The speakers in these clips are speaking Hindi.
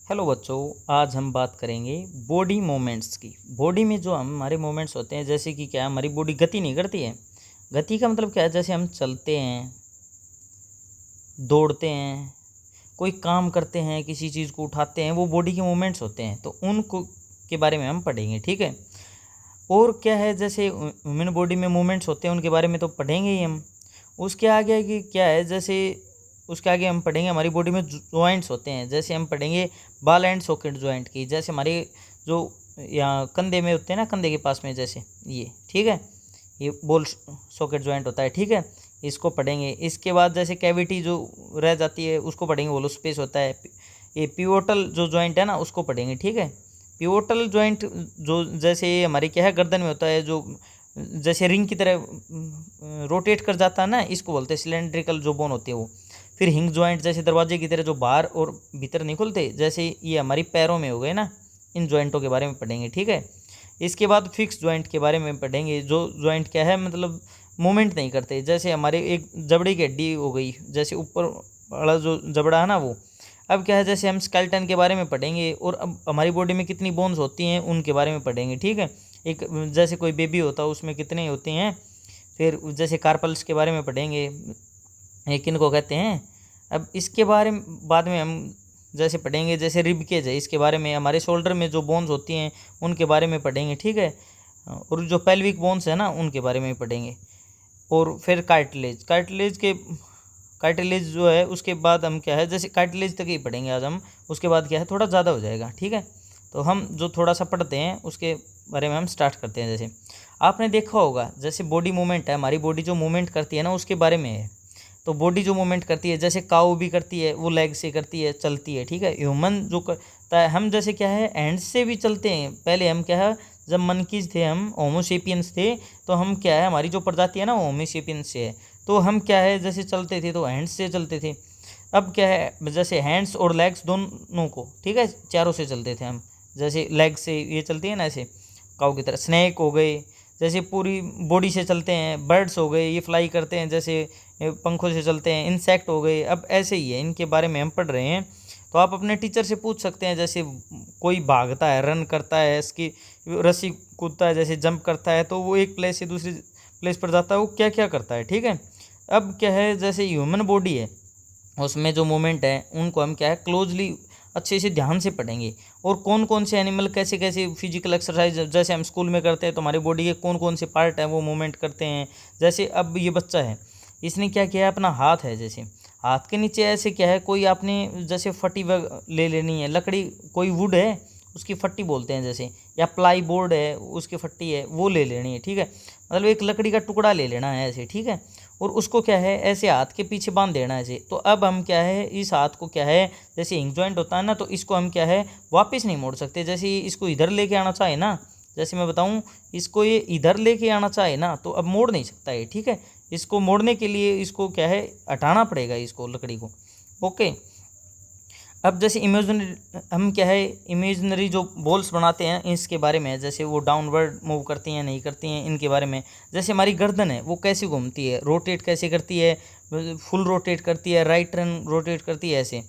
हेलो बच्चों, आज हम बात करेंगे बॉडी मूवमेंट्स की। बॉडी में जो हमारे मूवमेंट्स होते हैं, जैसे कि क्या हमारी बॉडी गति नहीं करती है। गति का मतलब क्या है? जैसे हम चलते हैं, दौड़ते हैं, कोई काम करते हैं, किसी चीज़ को उठाते हैं, वो बॉडी के मूवमेंट्स होते हैं। तो उनको के बारे में हम पढ़ेंगे, ठीक है। और क्या है, जैसे ह्यूमन बॉडी में मूवमेंट्स होते हैं उनके बारे में तो पढ़ेंगे ही हम। उसके आगे कि क्या है, जैसे उसके आगे हम पढ़ेंगे हमारी बॉडी में जॉइंट्स होते हैं। जैसे हम पढ़ेंगे बॉल एंड सॉकेट जॉइंट की। जैसे हमारे जो यहाँ कंधे में होते हैं ना, कंधे के पास में जैसे ये, ठीक है, ये बॉल सॉकेट जॉइंट होता है, ठीक है। इसको पढ़ेंगे। इसके बाद जैसे कैविटी जो रह जाती है उसको पढ़ेंगे, होलो स्पेस होता है। ये पिवोटल जो जॉइंट है ना उसको पढ़ेंगे, ठीक है। पिवोटल जॉइंट जो जैसे हमारी क्या है, गर्दन में होता है, जो जैसे रिंग की तरह रोटेट कर जाता है ना, इसको बोलते हैं सिलेंड्रिकल जो बोन होती है वो। फिर हिंग जॉइंट जैसे दरवाजे की तरह जो बाहर और भीतर नहीं खुलते, जैसे ये हमारी पैरों में हो गए ना, इन जॉइंटों के बारे में पढ़ेंगे, ठीक है। इसके बाद फिक्स जॉइंट के बारे में पढ़ेंगे। जो जॉइंट क्या है, मतलब मूवमेंट नहीं करते। जैसे हमारे एक जबड़े की हड्डी हो गई, जैसे ऊपर वाला जो जबड़ा है ना वो। अब क्या है, जैसे हम स्केलेटन के बारे में पढ़ेंगे, और अब हमारी बॉडी में कितनी बोन्स होती हैं उनके बारे में पढ़ेंगे, ठीक है। एक जैसे कोई बेबी होता है उसमें कितने होते हैं। फिर जैसे कार्पल्स के बारे में पढ़ेंगे, ये किन को कहते हैं। अब इसके बारे में बाद में हम जैसे पढ़ेंगे, जैसे रिब केज है, इसके बारे में। हमारे शोल्डर में जो बोन्स होती हैं उनके बारे में पढ़ेंगे, ठीक है। और जो पेल्विक बोन्स है ना उनके बारे में पढ़ेंगे। और फिर कार्टिलेज जो है, उसके बाद हम क्या है, जैसे कार्टिलेज तक ही पढ़ेंगे आज हम। उसके बाद क्या है, थोड़ा ज़्यादा हो जाएगा, ठीक है। तो हम जो थोड़ा सा पढ़ते हैं उसके बारे में हम स्टार्ट करते हैं। जैसे आपने देखा होगा, जैसे बॉडी मूवमेंट है, हमारी बॉडी जो मूवमेंट करती है ना उसके बारे में है। तो बॉडी जो मूवमेंट करती है, जैसे काऊ भी करती है, वो लेग से करती है, चलती है, ठीक है। ह्यूमन जो करता है, हम जैसे क्या है, हैंड्स से भी चलते हैं। पहले हम क्या है, जब मनकीज थे, हम होमोसेपियंस थे, तो हम क्या है, हमारी जो प्रजाति है ना वो होमोसेपियंस से है। तो हम क्या है, जैसे चलते थे तो हैंड्स से चलते थे। अब क्या है, जैसे हैंड्स और लेग्स दोनों को, ठीक है, चारों से चलते थे हम। जैसे लेग से ये चलती है ना ऐसे, काऊ की तरह। स्नैक हो गए, जैसे पूरी बॉडी से चलते हैं। बर्ड्स हो गए, ये फ्लाई करते हैं, जैसे पंखों से चलते हैं। इंसेक्ट हो गए। अब ऐसे ही है, इनके बारे में हम पढ़ रहे हैं। तो आप अपने टीचर से पूछ सकते हैं, जैसे कोई भागता है, रन करता है, इसकी रस्सी कूदता है, जैसे जंप करता है, तो वो एक प्लेस से दूसरी प्लेस पर जाता है, वो क्या क्या करता है, ठीक है। अब क्या है, जैसे ह्यूमन बॉडी है उसमें जो मूवमेंट है उनको हम क्या है, क्लोजली अच्छे से ध्यान से पढ़ेंगे। और कौन कौन से एनिमल कैसे कैसे फिजिकल एक्सरसाइज जैसे हम स्कूल में करते हैं, तो हमारी बॉडी के कौन कौन से पार्ट हैं वो मूवमेंट करते हैं। जैसे अब ये बच्चा है, इसने क्या किया है, अपना हाथ है, जैसे हाथ के नीचे ऐसे क्या है, कोई आपने जैसे फटी ले लेनी है, लकड़ी, कोई वुड है उसकी फट्टी बोलते हैं जैसे, या प्लाई बोर्ड है उसकी फट्टी है, वो ले लेनी है, ठीक है। मतलब एक लकड़ी का टुकड़ा ले लेना है ऐसे, ठीक है। और उसको क्या है, ऐसे हाथ के पीछे बांध देना है ऐसे। तो अब हम क्या है, इस हाथ को क्या है, जैसे हिंग जॉइंट होता है ना, तो इसको हम क्या है, वापस नहीं मोड़ सकते। जैसे इसको इधर लेके आना चाहे ना, जैसे मैं बताऊं, इसको ये इधर लेके आना चाहे ना, तो अब मोड़ नहीं सकता है, ठीक है। इसको मोड़ने के लिए इसको क्या है, हटाना पड़ेगा इसको, लकड़ी को, ओके। अब जैसे इमेजिनरी, हम क्या है, इमेजिनरी जो बॉल्स बनाते हैं इसके बारे में है। जैसे वो डाउनवर्ड मूव करती हैं नहीं करती हैं, इनके बारे में। जैसे हमारी गर्दन है वो कैसे घूमती है, रोटेट कैसे करती है, फुल रोटेट करती है, राइट टर्न रोटेट करती है ऐसे।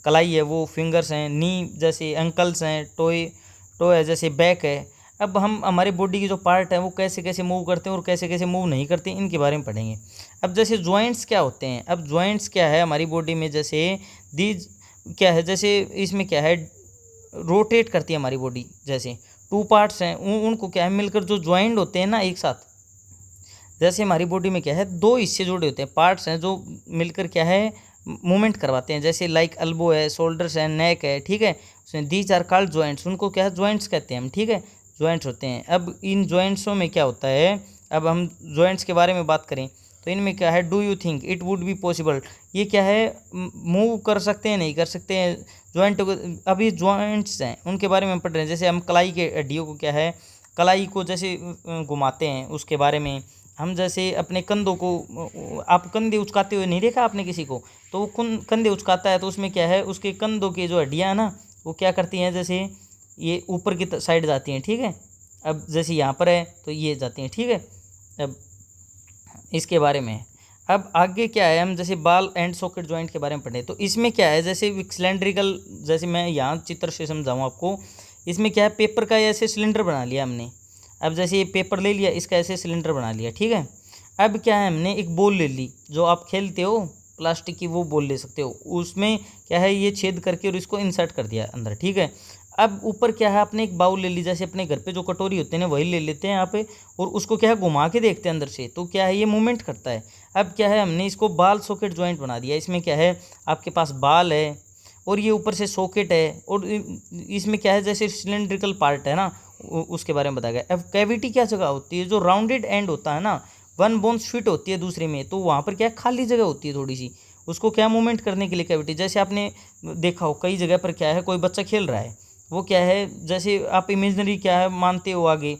कलाई है, वो फिंगर्स हैं, नी जैसे एंकल्स हैं, टो है, जैसे बैक है। अब हम हमारे बॉडी की जो पार्ट है वो कैसे कैसे मूव करते हैं और कैसे कैसे मूव नहीं करते, इनके बारे में पढ़ेंगे। अब जैसे जॉइंट्स क्या होते हैं, अब जॉइंट्स क्या है हमारी बॉडी में, जैसे दीज क्या है, जैसे इसमें क्या है, रोटेट करती है हमारी बॉडी। जैसे टू पार्ट्स हैं, उनको क्या है, मिलकर जो ज्वाइंट होते हैं ना एक साथ। जैसे हमारी बॉडी में क्या है, दो हिस्से जुड़े होते हैं, पार्ट्स हैं जो मिलकर क्या है, मूवमेंट करवाते हैं। जैसे लाइक एल्बो है, शोल्डर्स है, नेक है, ठीक है। उसमें दीज आर कॉल्ड जॉइंट्स, उनको क्या है, जॉइंट्स कहते हैं हम, ठीक है। जॉइंट्स होते हैं। अब इन जॉइंट्सों में क्या होता है, अब हम जॉइंट्स के बारे में बात करें तो इनमें क्या है, do you think it would be possible, ये क्या है, मूव कर सकते हैं नहीं कर सकते हैं जॉइंट। अब ये जॉइंट्स हैं उनके बारे में हम पढ़ रहे हैं। जैसे हम कलाई के हड्डियों को क्या है, कलाई को जैसे घुमाते हैं उसके बारे में। हम जैसे अपने कंधों को, आप कंधे उचकाते हुए नहीं देखा आपने किसी को, तो वो कंधे उचकाता है, तो उसमें क्या है, उसके कंधों की जो हड्डियाँ हैं ना वो क्या करती हैं, जैसे ये ऊपर की साइड जाती हैं, ठीक है। अब जैसे यहाँ पर है तो ये जाती हैं, ठीक है। अब इसके बारे में अब आगे क्या है, हम जैसे बाल एंड सॉकेट जॉइंट के बारे में पढ़े, तो इसमें क्या है, जैसे सिलेंड्रिकल, जैसे मैं यहाँ चित्र से समझाऊँ आपको, इसमें क्या है, पेपर का ऐसे सिलेंडर बना लिया हमने। अब जैसे ये पेपर ले लिया, इसका ऐसे सिलेंडर बना लिया, ठीक है। अब क्या है, हमने एक बॉल ले ली, जो आप खेलते हो प्लास्टिक की, वो बॉल ले सकते हो, उसमें क्या है, ये छेद करके और इसको इंसर्ट कर दिया अंदर, ठीक है। अब ऊपर क्या है, आपने एक बाउल ले ली, जैसे अपने घर पे जो कटोरी होते हैं ना, वही ले लेते हैं यहाँ पे, और उसको क्या है, घुमा के देखते हैं अंदर से, तो क्या है, ये मूवमेंट करता है। अब क्या है, हमने इसको बाल सॉकेट जॉइंट बना दिया। इसमें क्या है, आपके पास बाल है और ये ऊपर से सॉकेट है, और इसमें क्या है, जैसे सिलेंड्रिकल पार्ट है ना, उसके बारे में बताया गया। अब कैविटी क्या जगह होती है, जो राउंडेड एंड होता है ना, वन बोन्स फिट होती है दूसरे में, तो वहाँ पर क्या है, खाली जगह होती है थोड़ी सी, उसको क्या मूवमेंट करने के लिए कैविटी। जैसे आपने देखा हो कई जगह पर क्या है, कोई बच्चा खेल रहा है, वो क्या है, जैसे आप इमेजनरी क्या है मानते हो आगे,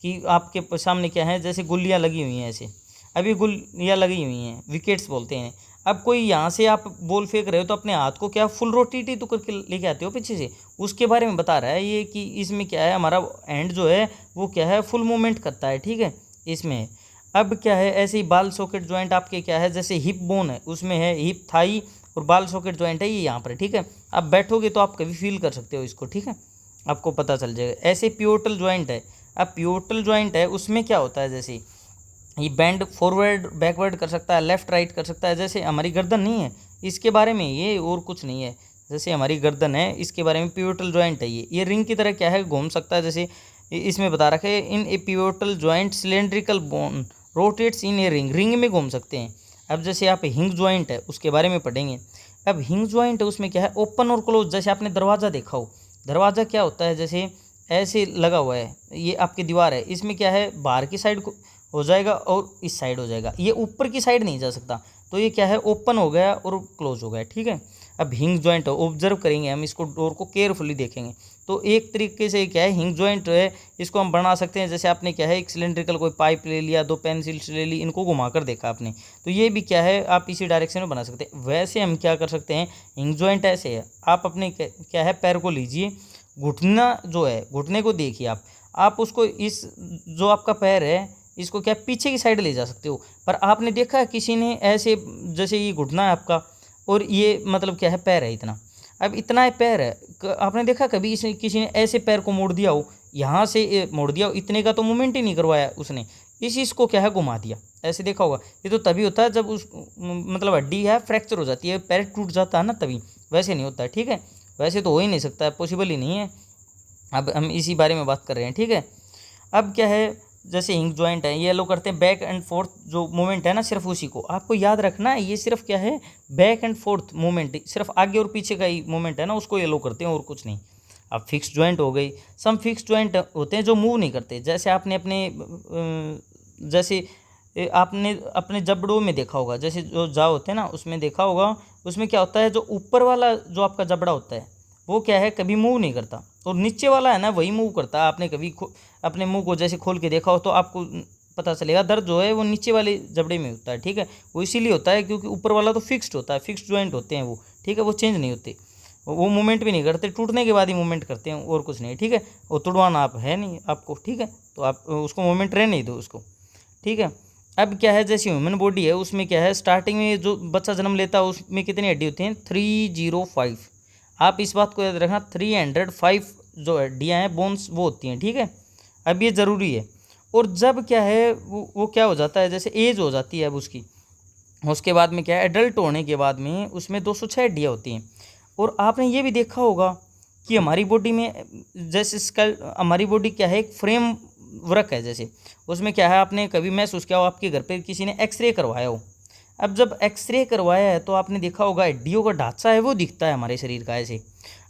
कि आपके सामने क्या है, जैसे गुल्लियाँ लगी हुई हैं ऐसे, अभी गुल्लियाँ लगी हुई हैं, विकेट्स बोलते हैं। अब कोई यहाँ से आप बॉल फेंक रहे हो, तो अपने हाथ को क्या फुल रोटेट तो करके लेके आते हो पीछे से, उसके बारे में बता रहा है ये, कि इसमें क्या है, हमारा हैंड जो है वो क्या है, फुल मूवमेंट करता है, ठीक है, इसमें। अब क्या है, ऐसे ही बाल सॉकेट जॉइंट आपके क्या है, जैसे हिप बोन है, उसमें है हिप थाई, और बाल सॉकेट जॉइंट है ये यहाँ पर, ठीक है। आप बैठोगे तो आप कभी फील कर सकते हो इसको, ठीक है, आपको पता चल जाएगा। ऐसे पिवोटल जॉइंट है। अब पिवोटल जॉइंट है, उसमें क्या होता है, जैसे ये बैंड फॉरवर्ड बैकवर्ड कर सकता है, लेफ्ट राइट कर सकता है, जैसे हमारी गर्दन नहीं है, इसके बारे में ये, और कुछ नहीं है। जैसे हमारी गर्दन है, इसके बारे में पिवोटल जॉइंट है ये रिंग की तरह क्या है, घूम सकता है, जैसे इसमें बता रखा है, in a pivotal joint cylindrical bone rotates in a ring, ring में घूम सकते हैं। अब जैसे आप हिंग जॉइंट है, उसके बारे में पढ़ेंगे। अब हिंग जॉइंट है, उसमें क्या है, ओपन और क्लोज, जैसे आपने दरवाज़ा देखा हो, दरवाज़ा क्या होता है, जैसे ऐसे लगा हुआ है, ये आपकी दीवार है, इसमें क्या है, बाहर की साइड को हो जाएगा और इस साइड हो जाएगा, ये ऊपर की साइड नहीं जा सकता, तो ये क्या है, ओपन हो गया और क्लोज हो गया, ठीक है। अब हिंग जॉइंट ऑब्जर्व करेंगे हम, इसको डोर को केयरफुली देखेंगे, तो एक तरीके से क्या है, हिंग जॉइंट है, इसको हम बना सकते हैं। जैसे आपने क्या है, एक सिलेंड्रिकल कोई पाइप ले लिया, दो पेंसिल्स ले ली, इनको घुमा कर देखा आपने, तो ये भी क्या है, आप इसी डायरेक्शन में बना सकते हैं। वैसे हम क्या कर सकते हैं, हिंग जॉइंट ऐसे है, आप अपने क्या है, पैर को लीजिए, घुटना जो है, घुटने को देखिए आप उसको इस, जो आपका पैर है, इसको क्या पीछे की साइड ले जा सकते हो। पर आपने देखा है किसी ने ऐसे, जैसे ये घुटना है आपका, और ये मतलब क्या है, पैर है इतना, अब इतना है पैर है, आपने देखा कभी इसे किसी ने ऐसे पैर को मोड़ दिया हो, यहाँ से मोड़ दिया हो, इतने का तो मूवमेंट ही नहीं करवाया उसने, इस चीज़ को क्या है, घुमा दिया, ऐसे देखा होगा। ये तो तभी होता है जब उस मतलब हड्डी है फ्रैक्चर हो जाती है, पैर टूट जाता है ना, तभी, वैसे नहीं होता है, ठीक है, वैसे तो हो ही नहीं सकता है, पॉसिबल ही नहीं है। अब हम इसी बारे में बात कर रहे हैं, ठीक है। अब क्या है, जैसे हिंग जॉइंट है, ये लोग करते हैं बैक एंड फोर्थ जो मूवमेंट है ना, सिर्फ उसी को आपको याद रखना है, ये सिर्फ क्या है, बैक एंड फोर्थ मूवमेंट, सिर्फ आगे और पीछे का ही मूवमेंट है ना, उसको ये लोग करते हैं और कुछ नहीं। अब फिक्स जॉइंट हो गई, सम फिक्स जॉइंट होते हैं जो मूव नहीं करते, जैसे आपने अपने जैसे आपने अपने जबड़ों में देखा होगा, जैसे जो जाव होते हैं ना, उसमें देखा होगा, उसमें क्या होता है, जो ऊपर वाला जो आपका जबड़ा होता है, वो क्या है, कभी मूव नहीं करता, और नीचे वाला है ना, वही मूव करता है। आपने कभी अपने मुंह को जैसे खोल के देखा हो, तो आपको पता चलेगा, दर्द जो है वो नीचे वाले जबड़े में होता है, ठीक है, वो इसीलिए होता है क्योंकि ऊपर वाला तो फिक्स्ड होता है, फिक्स्ड जॉइंट होते हैं वो, ठीक है, वो चेंज नहीं होते, वो मूवमेंट भी नहीं करते, टूटने के बाद ही मूवमेंट करते हैं, और कुछ नहीं, ठीक है। वो तुड़वाना आप है नहीं आपको, ठीक है, तो आप उसको मूवमेंट रहने ही दो उसको, ठीक है। अब क्या है, जैसे ह्यूमन बॉडी है, उसमें क्या है, स्टार्टिंग में जो बच्चा जन्म लेता है, उसमें कितनी हड्डी होती हैं, 305। आप इस बात को याद रखना, 305 जो हड्डियाँ हैं, बोन्स, वो होती हैं, ठीक है। अब ये ज़रूरी है। और जब क्या है, वो क्या हो जाता है, जैसे एज हो जाती है अब उसकी, उसके बाद में क्या है, एडल्ट होने के बाद में उसमें 206 हड्डियाँ होती हैं। और आपने ये भी देखा होगा कि हमारी बॉडी में, जैसे स्कल, हमारी बॉडी क्या है, एक फ्रेम वर्क है, जैसे उसमें क्या है, आपने कभी महसूस किया हो, आपके घर पे किसी ने एक्सरे करवाया हो, अब जब एक्सरे करवाया है तो आपने देखा होगा, हड्डियों का ढांचा है वो दिखता है हमारे शरीर का ऐसे।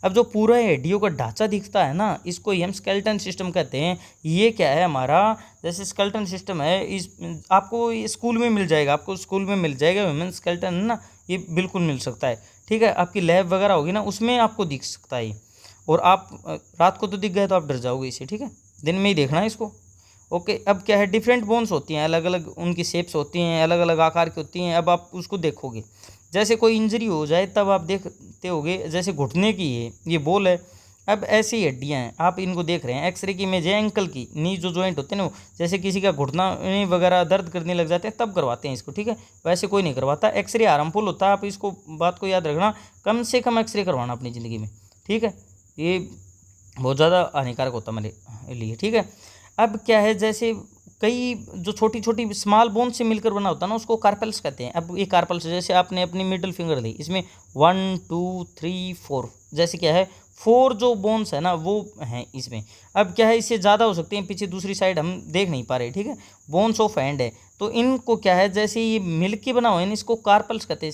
अब जो पूरा हड्डियों का ढांचा दिखता है ना, इसको ही हम स्केलेटन सिस्टम कहते हैं। ये क्या है हमारा, जैसे स्केलेटन सिस्टम है, इस आपको स्कूल में मिल जाएगा, आपको स्कूल में मिल जाएगा ह्यूमन स्केलेटन है ना, ये बिल्कुल मिल सकता है, ठीक है। आपकी लैब वगैरह होगी ना, उसमें आपको दिख सकता है। और आप रात को तो दिख गए तो आप डर जाओगे इसे, ठीक है, दिन में ही देखना है इसको, ओके। अब क्या है, डिफरेंट बोन्स होती हैं, अलग अलग उनकी शेप्स होती हैं, अलग अलग आकार की होती हैं। अब आप उसको देखोगे, जैसे कोई इंजरी हो जाए तब आप देखते होगे, जैसे घुटने की है ये बोल है, अब ऐसी हड्डियाँ हैं, आप इनको देख रहे हैं, एक्सरे की इमेज है एंकल की, नी जो जॉइंट होते हैं ना, जैसे किसी का घुटना वगैरह दर्द करने लग जाते हैं तब करवाते हैं इसको, ठीक है, वैसे कोई नहीं करवाता। एक्सरे हार्मफुल होता है, आप इसको बात को याद रखना, कम से कम एक्सरे करवाना अपनी ज़िंदगी में, ठीक है, ये बहुत ज़्यादा हानिकारक होता है मेरे लिए, ठीक है। अब क्या है, जैसे कई जो छोटी छोटी स्मॉल बोन से मिलकर बना होता है ना, उसको कार्पल्स कहते हैं। अब ये कार्पल्स, जैसे आपने अपनी मिडिल फिंगर ली, इसमें 1 2 3 4, जैसे क्या है 4 जो बोन्स है ना वो हैं इसमें। अब क्या है, इससे ज़्यादा हो सकते हैं, पीछे दूसरी साइड हम देख नहीं पा रहे, ठीक है, बोन्स ऑफ हैंड है, तो इनको क्या है, जैसे ये मिल के बना हुआ है, इसको कार्पल्स कहते हैं,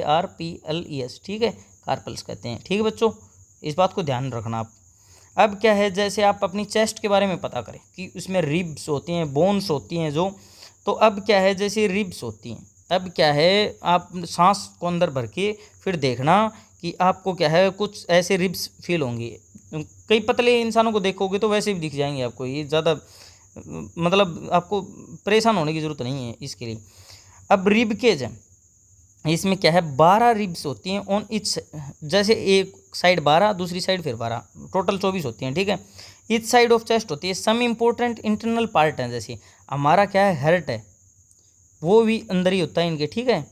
CARPLES, ठीक है, कार्पल्स कहते हैं, ठीक है बच्चों, इस बात को ध्यान रखना आप। अब क्या है, जैसे आप अपनी चेस्ट के बारे में पता करें कि उसमें रिब्स होती हैं, बोन्स होती हैं जो, तो अब क्या है, जैसे रिब्स होती हैं, अब क्या है, आप सांस को अंदर भर के फिर देखना कि आपको क्या है कुछ ऐसे रिब्स फील होंगी। कई पतले इंसानों को देखोगे तो वैसे भी दिख जाएंगे आपको, ये ज़्यादा मतलब आपको परेशान होने की ज़रूरत नहीं है इसके लिए। अब रिब केज है, इसमें क्या है 12 रिब्स होती हैं ऑन इच, जैसे एक साइड 12, दूसरी साइड फिर 12, टोटल 24 होती हैं, ठीक है। इच साइड ऑफ चेस्ट होती है। सम इम्पोर्टेंट इंटरनल पार्ट हैं, जैसे हमारा क्या है हार्ट है, वो भी अंदर ही होता है इनके, ठीक है।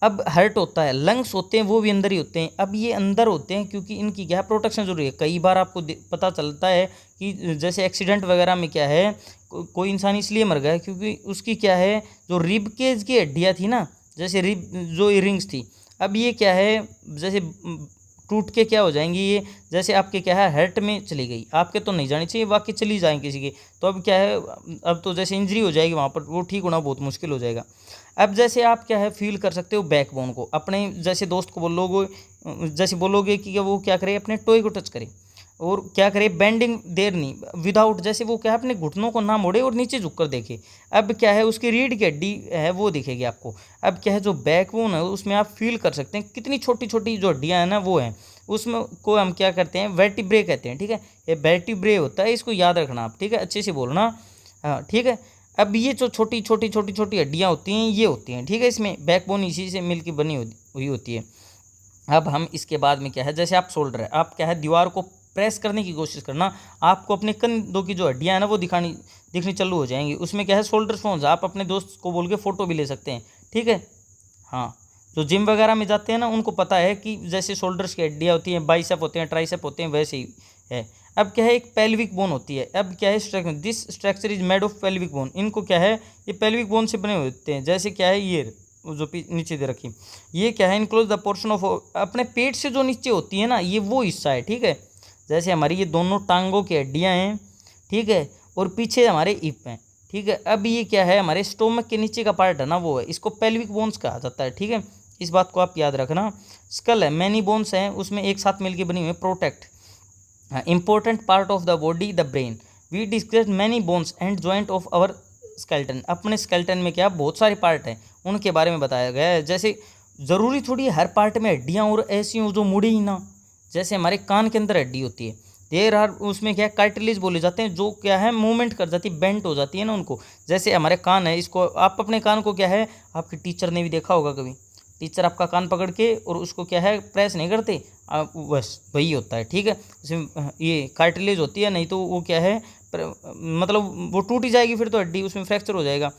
अब हार्ट होता है, लंग्स होते हैं, वो भी अंदर ही होते हैं। अब ये अंदर होते हैं क्योंकि इनकी क्या है प्रोटेक्शन जरूरी है। कई बार आपको पता चलता है कि जैसे एक्सीडेंट वगैरह में क्या है, कोई इंसान इसलिए मर गया क्योंकि उसकी क्या है जो रिब केज की हड्डियाँ थी ना, जैसे रिब जो इयरिंग्स थी, अब ये क्या है जैसे टूट के क्या हो जाएंगी, ये जैसे आपके क्या है हार्ट में चली गई, आपके तो नहीं जानी चाहिए, बाकी चली जाएँ किसी के, तो अब क्या है, अब तो जैसे इंजरी हो जाएगी वहाँ पर, वो ठीक होना बहुत मुश्किल हो जाएगा। अब जैसे आप क्या है फील कर सकते हो बैकबोन को, अपने जैसे दोस्त को बोलोगे, जैसे बोलोगे कि वो क्या करे, अपने टोए को टच करे और क्या करे, बेंडिंग देर नहीं विदाउट, जैसे वो क्या है अपने घुटनों को ना मोड़े और नीचे झुककर देखे। अब क्या है उसकी रीढ़ की हड्डी है वो दिखेगी आपको। अब क्या है जो बैकबोन है उसमें आप फील कर सकते हैं कितनी छोटी छोटी जो हड्डियाँ हैं ना वो हैं, उसमें को हम क्या करते हैं वर्टिब्रे कहते हैं, ठीक है, ये वर्टिब्रे होता है, इसको याद रखना आप, ठीक है, अच्छे से बोलना, हाँ ठीक है। अब ये जो छोटी छोटी छोटी छोटी हड्डियाँ होती हैं ये होती हैं, ठीक है, इसमें बैकबोन इसी से मिलकर बनी हुई होती है। अब हम इसके बाद में क्या है, जैसे आप शोल्डर है, आप क्या है दीवार को प्रेस करने की कोशिश करना, आपको अपने कंधों की जो हड्डियाँ हैं ना वो दिखनी चालू हो जाएंगी। उसमें क्या है शोल्डर स्पॉन्ज, आप अपने दोस्त को बोल के फ़ोटो भी ले सकते हैं, ठीक है। हाँ, जो जिम वगैरह में जाते हैं ना उनको पता है कि जैसे शोल्डर्स की हड्डियाँ होती हैं, बाइसेप होते हैं, ट्राइसेप होते हैं, वैसे ही है। अब क्या है एक पेल्विक बोन होती है। अब क्या है structure, this structure is made of pelvic bone, इनको क्या है ये पेल्विक बोन से बने होते हैं। जैसे क्या है ये जो नीचे दे रखी, ये क्या है इनक्लोज द पोर्शन ऑफ, अपने पेट से जो नीचे होती है ना ये वो हिस्सा है, ठीक है। जैसे हमारी ये दोनों टांगों की हड्डियाँ हैं, ठीक है, और पीछे हमारे हिप हैं, ठीक है। अब ये क्या है हमारे स्टोमक के नीचे का पार्ट है ना वो है, इसको पेल्विक बोन्स कहा जाता है, ठीक है, इस बात को आप याद रखना। स्कल है, मैनी बोन्स हैं उसमें एक साथ मिलकर बनी हुई है, protect important part of the body the brain, we discuss many bones and joint of our skeleton, अपने स्केल्टन में क्या बहुत सारे पार्ट हैं उनके बारे में बताया गया है। जैसे ज़रूरी थोड़ी हर पार्ट में हड्डियाँ और ऐसी हो जो मुड़ी ही ना, जैसे हमारे कान के अंदर हड्डी होती है, देर आर उसमें क्या है कार्टिलेज बोले जाते हैं, जो क्या है मूवमेंट कर जाती है, बेंट हो जाती है ना उनको। जैसे हमारे कान है, इसको आप अपने कान को क्या है, आपके टीचर ने भी देखा होगा कभी, टीचर आपका कान पकड़ के और उसको क्या है प्रेस नहीं करते, बस वही होता है, ठीक है। उसमें ये कार्टिलेज होती है, नहीं तो वो क्या है मतलब वो टूट ही जाएगी, फिर तो हड्डी उसमें फ्रैक्चर हो जाएगा।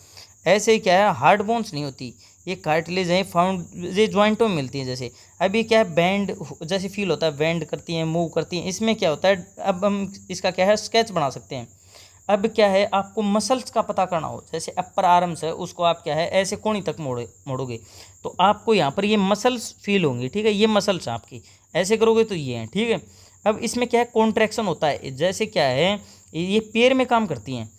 ऐसे ही क्या है हार्ड बोन्स नहीं होती, ये कार्टिलेज है फाउंड ये जॉइंटों में मिलती हैं। जैसे अब ये क्या है बैंड जैसे फील होता है, बैंड करती हैं, मूव करती हैं, इसमें क्या होता है, अब हम इसका क्या है स्केच बना सकते हैं। अब क्या है आपको मसल्स का पता करना हो, जैसे अपर आर्म्स है उसको आप क्या है ऐसे कोणी तक मोड़ोगे तो आपको यहाँ पर ये मसल्स फील होंगी, ठीक है, ये मसल्स हैं आपकी, ऐसे करोगे तो ये हैं, ठीक है। अब इसमें क्या है कॉन्ट्रैक्शन होता है, जैसे क्या है ये पैर में काम करती हैं,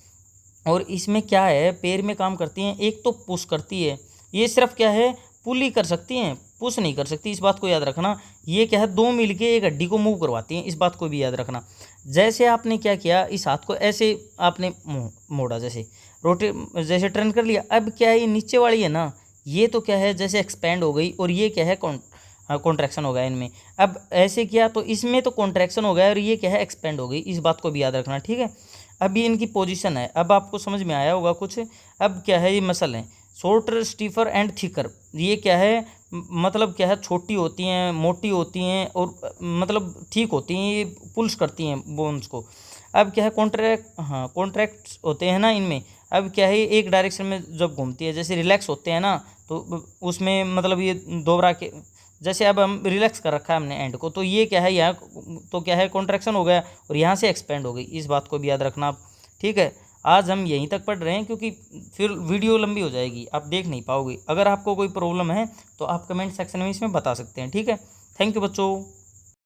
और इसमें क्या है पैर में काम करती हैं, एक तो पुश करती है, ये सिर्फ क्या है पुल ही कर सकती हैं, पुश नहीं कर सकती, इस बात को याद रखना। ये क्या है दो मिलके एक हड्डी को मूव करवाती हैं, इस बात को भी याद रखना। जैसे आपने क्या किया इस हाथ को ऐसे आपने मोड़ा, जैसे रोटे जैसे टर्न कर लिया, अब क्या है ये नीचे वाली है ना ये तो क्या है जैसे एक्सपेंड हो गई, और ये क्या है कॉन्ट्रैक्शन हो गया इनमें। अब ऐसे किया तो इसमें तो कॉन्ट्रैक्शन हो गया और ये क्या है एक्सपेंड हो गई, इस बात को भी याद रखना, ठीक है। अब ये इनकी पोजीशन है, अब आपको समझ में आया होगा कुछ। अब क्या है ये मसल है, शॉर्टर, स्टीफर एंड थिकर, ये क्या है, मतलब क्या है, छोटी होती हैं, मोटी होती हैं और मतलब ठीक होती हैं, ये पुल्स करती हैं बोन्स को। अब क्या है, कॉन्ट्रैक्ट्स होते हैं ना इनमें। अब क्या है, एक डायरेक्शन में जब घूमती है, जैसे रिलैक्स होते हैं ना, तो उसमें मतलब ये दोहरा के, जैसे अब हम रिलैक्स कर रखा है हमने एंड को, तो ये क्या है, यहाँ तो क्या है, कॉन्ट्रैक्शन हो गया और यहाँ से एक्सपेंड हो गई। इस बात को भी याद रखना आप, ठीक है। आज हम यहीं तक पढ़ रहे हैं क्योंकि फिर वीडियो लंबी हो जाएगी, आप देख नहीं पाओगे। अगर आपको कोई प्रॉब्लम है तो आप कमेंट सेक्शन में इसमें बता सकते हैं, ठीक है। थैंक यू बच्चों।